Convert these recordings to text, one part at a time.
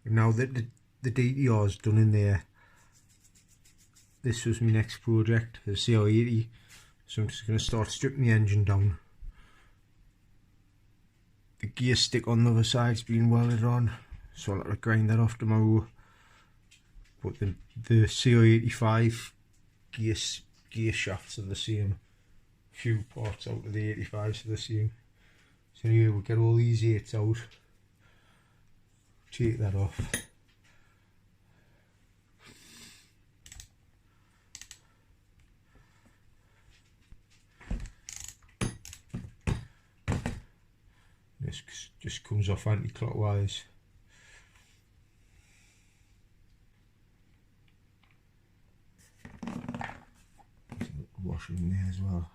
Now that the DTR is done in there, this was my next project, the cr80. So I'm just going to start stripping the engine down. The gear stick on the other side's been welded on, so I'll have to grind that off tomorrow. But the cr85 gear shafts are the same. Few parts out of the 85s are the same. So anyway, we'll get all these 8s out. Take that off. This just comes off anti-clockwise. Washer in there as well.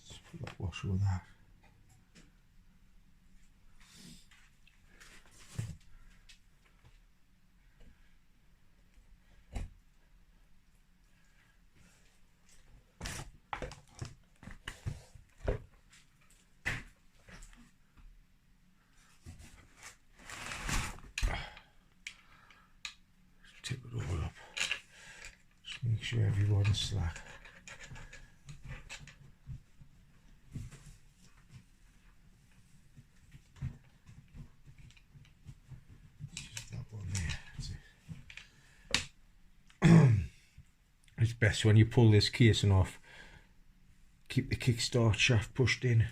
Let's put that washer with that. Tip it all up. Just make sure everyone's slack. Just that one there. That's it. It's best when you pull this casing off, keep the kickstart shaft pushed in.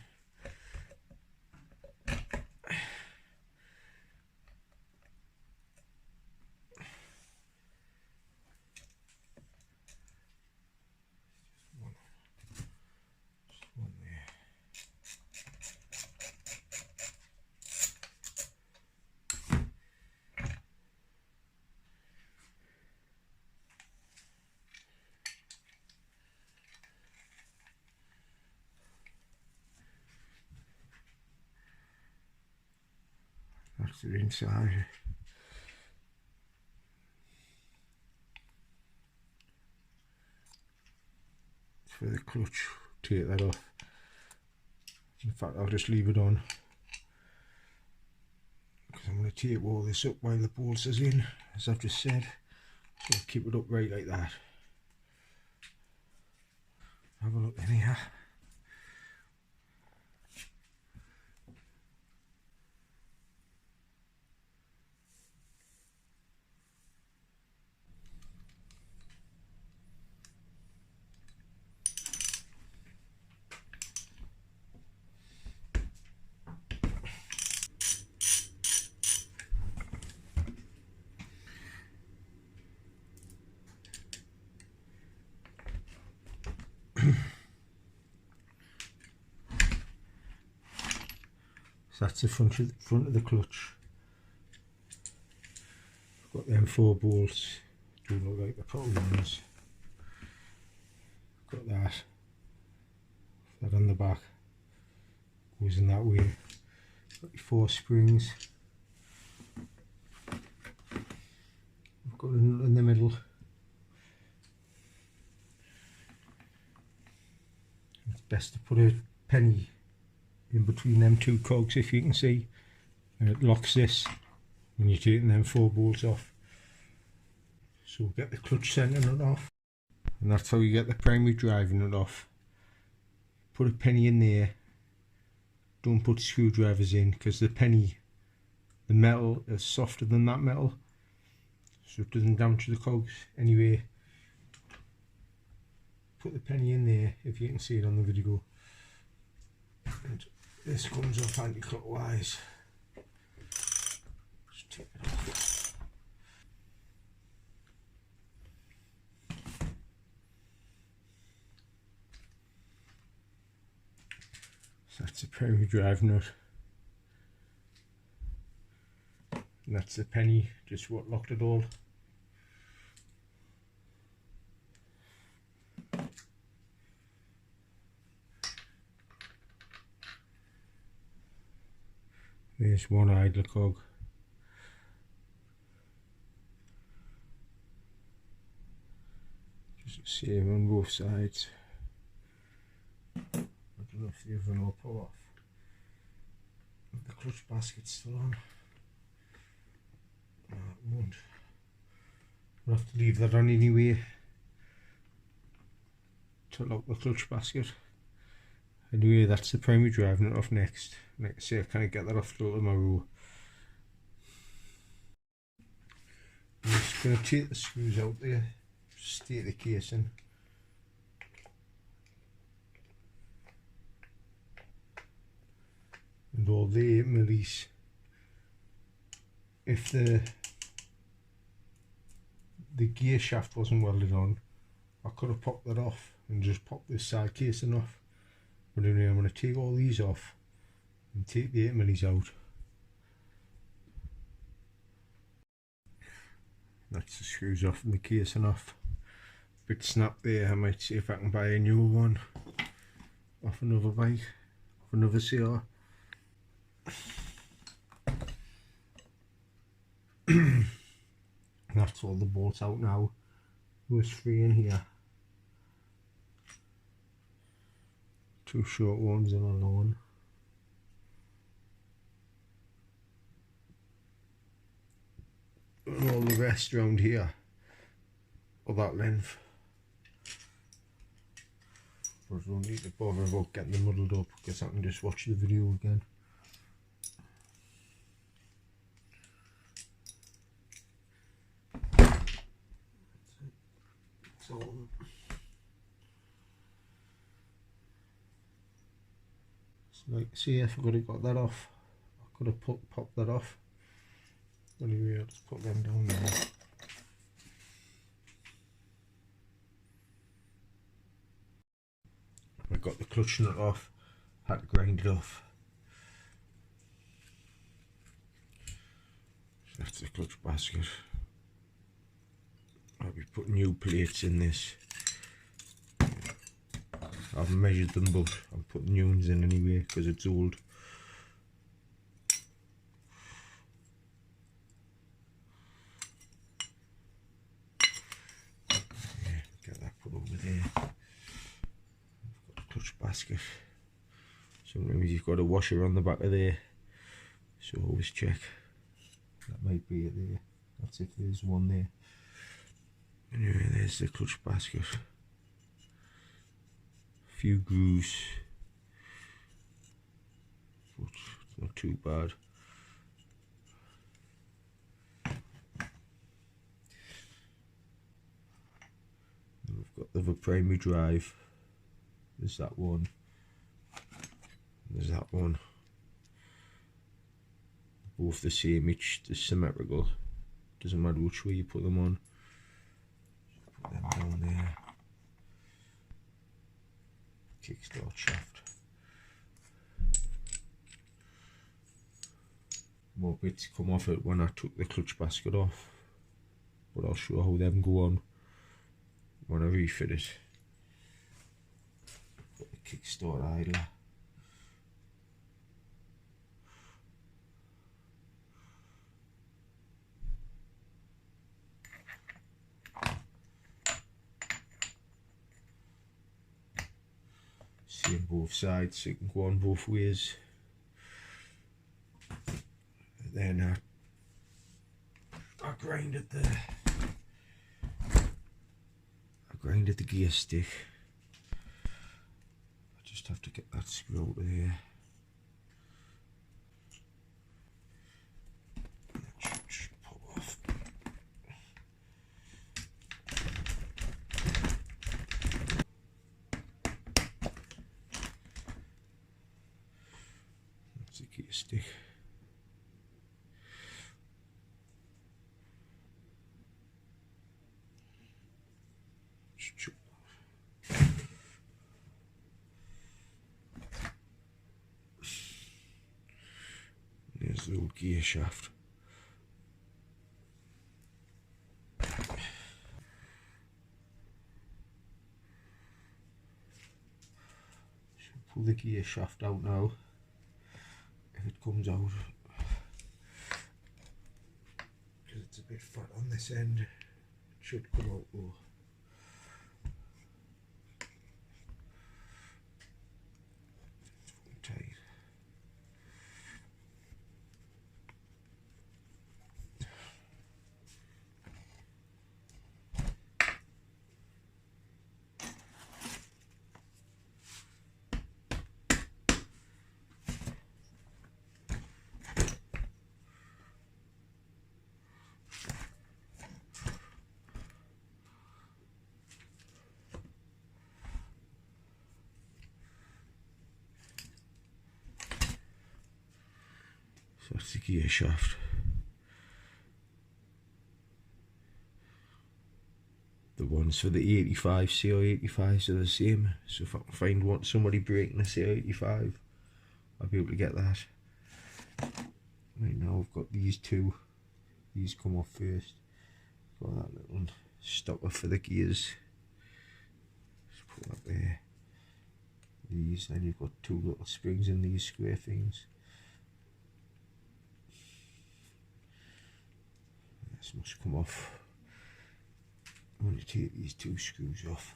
That's the inside. For the clutch, take that off. In fact, I'll just leave it on because I'm going to tape all this up while the bolts is in, as I've just said. So I'll keep it upright like that. Have a look in here. So that's the front of the clutch. I've got them 4 bolts. Do look like the proper ones. Got that. That on the back goes in that way. Got your 4 springs. I've got a nut in the middle. It's best to put a penny in between them 2 cogs, if you can see, and it locks this when you're taking them 4 bolts off. So we'll get the clutch centre nut off, and that's how you get the primary driving nut off. Put a penny in there. Don't put screwdrivers in, because the penny, the metal is softer than that metal, so it doesn't damage the cogs. Anyway, put the penny in there, if you can see it on the video. And this comes off anti-clockwise. Just take it off. So that's the primary drive nut. And that's the penny, just what locked it all. There's one idler cog. Just the same on both sides. I don't know if the other one will pull off. The clutch basket's still on. No, it won't. We'll have to leave that on anyway to lock the clutch basket. Anyway, that's the primary drive nut off next. Like I say, I can't get that off till tomorrow. I'm just going to take the screws out there, state the casing. And all the 8 millis. If the gear shaft wasn't welded on, I could have popped that off and just popped this side casing off. But anyway, I'm going to take all these off and take the 8 millis out. That's the screws off and the casing off. Bit snap there. I might see if I can buy a new one off another bike, off another CR. That's all the bolts out now. There's 3 in here. 2 short ones and a long one. And all the rest around here of that length. But I don't need to bother about getting them muddled up because I can just watch the video again. So like, see, if I could have got that off, I could have popped that off. Anyway, I'll just put them down there. I got the clutch nut off, had to grind it off. So that's the clutch basket. I'll be putting new plates in this. I've measured them, but I'll put new ones in anyway because it's old. Yeah, get that put over there. I've got the clutch basket. Sometimes you've got a washer on the back of there, so always check. That might be it there. That's if there's one there. Anyway, there's the clutch basket. Few grooves, but it's not too bad. And we've got the primary drive. There's that one. There's that one. Both the same, each is symmetrical. Doesn't matter which way you put them on. Put them down there. Kickstart shaft. More bits come off it when I took the clutch basket off, but I'll show how them go on when I refit it. Got the kickstart idler. Same both sides, so you can go on both ways. And then I grinded the gear stick. I just have to get that screw out of there. That should just pop off. That's the gear stick. There's the old gear shaft. Should pull the gear shaft out now, if it comes out, because it's a bit fat on this end. It should come out though. Tight. that's the gear shaft. The ones for the 85 cr80s are the same, so if I can find somebody breaking a cr85, I'll be able to get that. Right now I've got these two, these come off first. Got that little stopper for the gears, just put that there. These, then you've got two little springs in these square things. This must come off. I'm going to take these two screws off.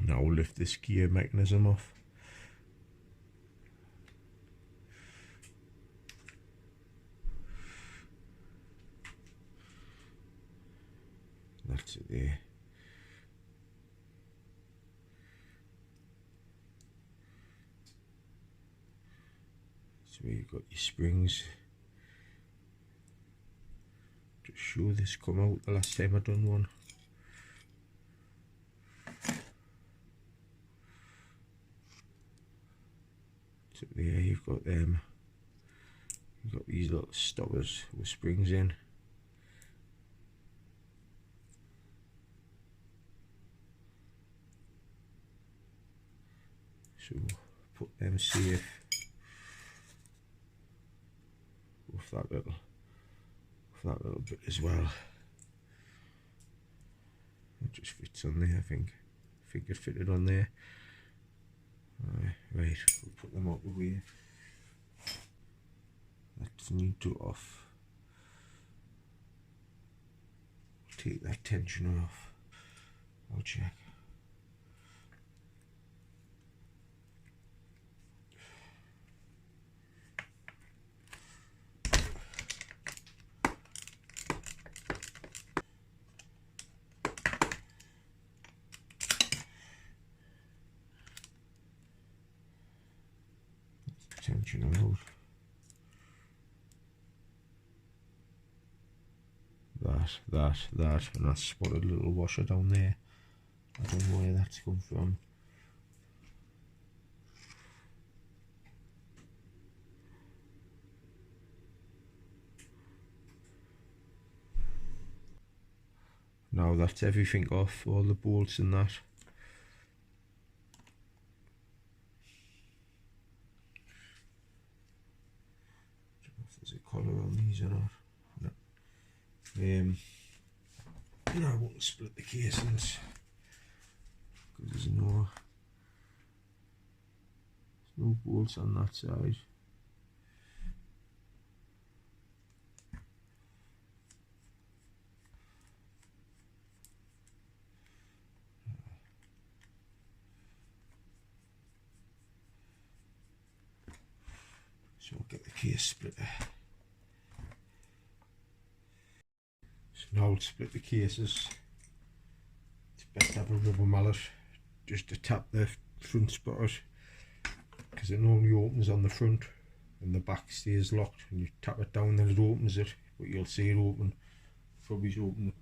Now we'll lift this gear mechanism off. That's it there. So you've got your springs. Just show this come out the last time I done one. So there you've got them. You've got these little stoppers with springs in. So put them safe with that little bit as well. It just fits on there, I think it fitted on there. Right, we'll put them out the way. That's new to off. Take that tensioner off. I'll check. Tensioner out. That, and I spotted a little washer down there. I don't know where that's come from. Now that's everything off, all the bolts and that. I don't know if there's a collar on these or not. No, I won't split the casings because there's no bolts on that side. So I'll get the case splitter. So now I'll split the cases. It's best to have a rubber mallet just to tap the front spotters, because it normally opens on the front and the back stays locked. When you tap it down, then it opens it, but you'll see it open. Probably open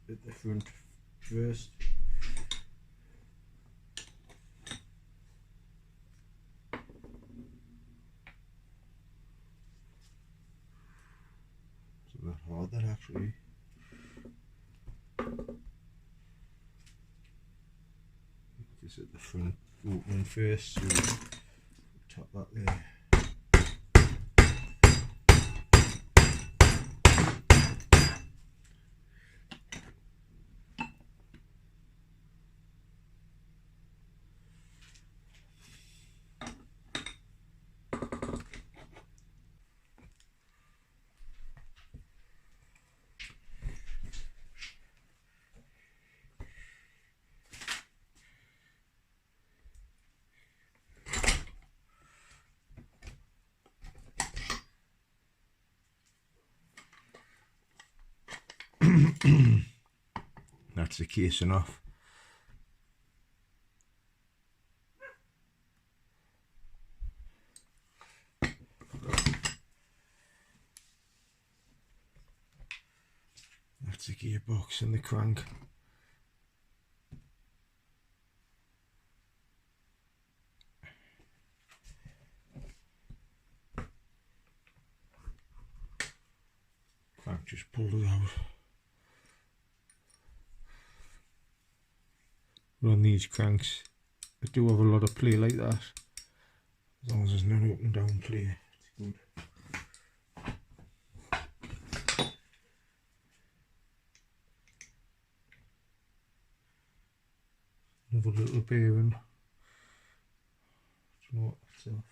at the front first. It's not hard, that actually. Just at the front opening first, so tap that there. That's the casing off. That's the gearbox and the crank. Crank just pulled it out. On these cranks, I do have a lot of play like that. As long as there's no up and down play, it's good. Another little bearing. Do you know what? That's off.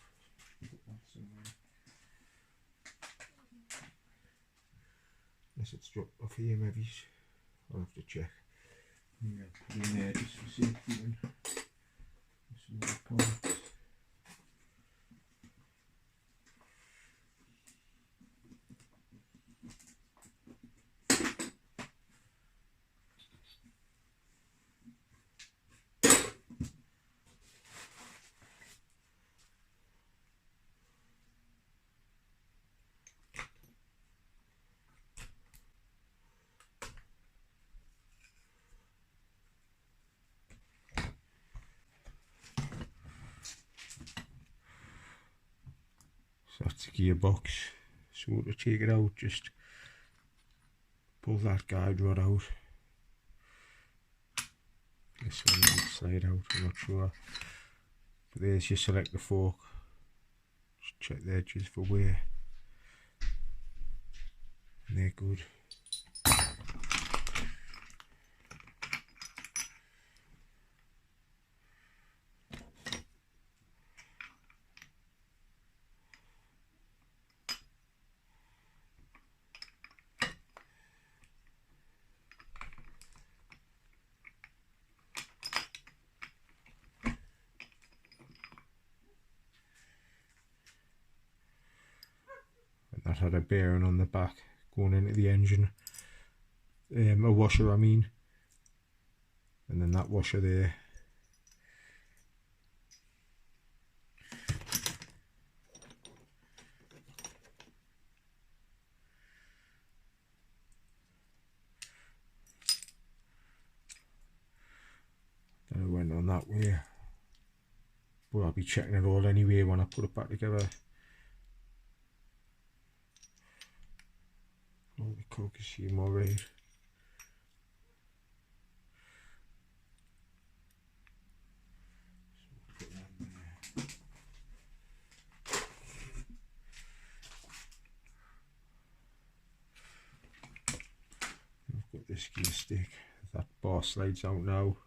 Put that somewhere. Unless it's dropped off here, maybe. I'll have to check. Yeah, put it in there just for safety and some other parts. So that's the gearbox. So to take it out, just pull that guide rod out. This one might slide out, I'm not sure. But there's your selector fork. Just check the edges for wear. And they're good. That had a bearing on the back going into the engine, a washer I mean, and then that washer there. Then it went on that way, but I'll be checking it all anyway when I put it back together. All the coke is seem alright. So put that in there. I've got this gear stick. That bar slides out now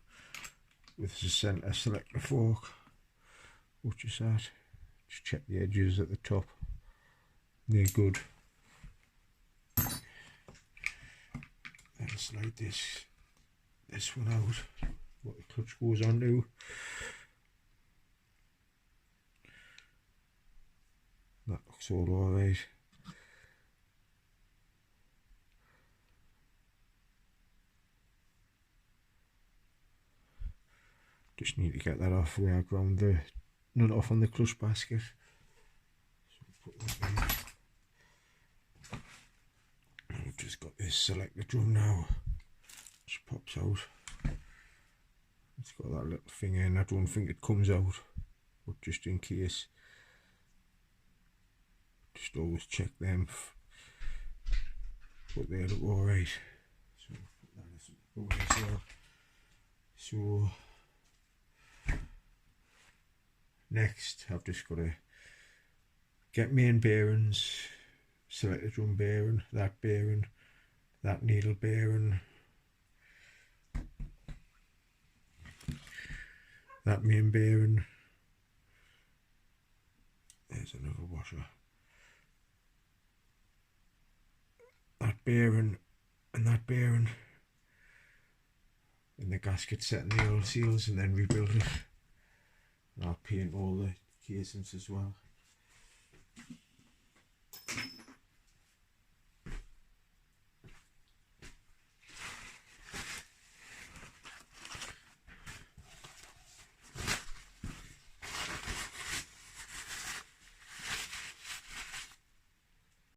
with the centre selector fork. Which is that? Just check the edges at the top. They're good. Then slide this one out, what the clutch goes onto. That looks all alright. Just need to get that off where I ground the nut off on the clutch basket. So put that there. I've just got this selector drum now, just pops out. It's got that little thing in, I don't think it comes out, but just in case, just always check them, but they look alright. So put that away as well. So next I've just got to get main bearings, selector drum bearing, that needle bearing, that main bearing. There's another washer. That bearing and that bearing. In the gasket set in the oil seals and then rebuild it. And I'll paint all the casings as well.